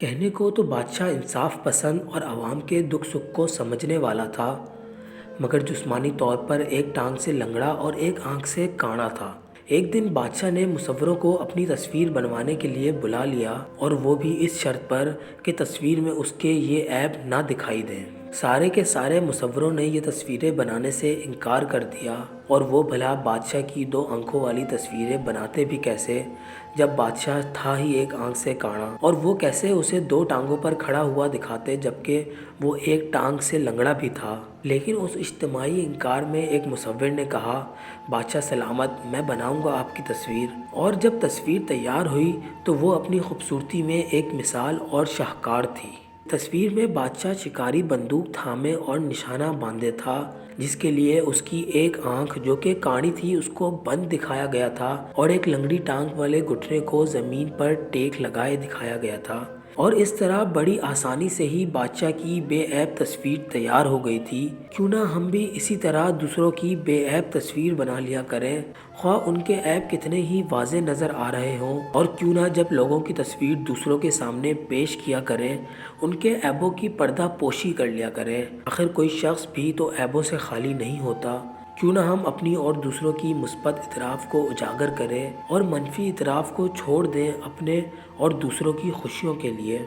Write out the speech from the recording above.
کہنے کو تو بادشاہ انصاف پسند اور عوام کے دکھ سکھ کو سمجھنے والا تھا، مگر جسمانی طور پر ایک ٹانگ سے لنگڑا اور ایک آنکھ سے کانا تھا۔ ایک دن بادشاہ نے مصوروں کو اپنی تصویر بنوانے کے لیے بلا لیا، اور وہ بھی اس شرط پر کہ تصویر میں اس کے یہ عیب نہ دکھائی دیں۔ سارے کے سارے مصوروں نے یہ تصویریں بنانے سے انکار کر دیا، اور وہ بھلا بادشاہ کی 2 آنکھوں والی تصویریں بناتے بھی کیسے جب بادشاہ تھا ہی ایک آنکھ سے کانا، اور وہ کیسے اسے 2 ٹانگوں پر کھڑا ہوا دکھاتے جبکہ وہ ایک ٹانگ سے لنگڑا بھی تھا۔ لیکن اس اجتماعی انکار میں ایک مصور نے کہا، بادشاہ سلامت، میں بناؤں گا آپ کی تصویر۔ اور جب تصویر تیار ہوئی تو وہ اپنی خوبصورتی میں ایک مثال اور شاہکار تھی۔ تصویر میں بادشاہ شکاری بندوق تھامے اور نشانہ باندھے تھا، جس کے لیے اس کی ایک آنکھ جو کہ کاڑی تھی اس کو بند دکھایا گیا تھا، اور ایک لنگڑی ٹانگ والے گھٹنے کو زمین پر ٹیک لگائے دکھایا گیا تھا۔ اور اس طرح بڑی آسانی سے ہی بادشاہ کی بے عیب تصویر تیار ہو گئی تھی۔ کیوں نہ ہم بھی اسی طرح دوسروں کی بے عیب تصویر بنا لیا کریں، خواہ ان کے عیب کتنے ہی واضح نظر آ رہے ہوں، اور کیوں نہ جب لوگوں کی تصویر دوسروں کے سامنے پیش کیا کریں ان کے عیبوں کی پردہ پوشی کر لیا کریں۔ آخر کوئی شخص بھی تو عیبوں سے خالی نہیں ہوتا۔ کیوں نہ ہم اپنی اور دوسروں کی مثبت اطراف کو اجاگر کریں اور منفی اطراف کو چھوڑ دیں اپنے اور دوسروں کی خوشیوں کے لیے۔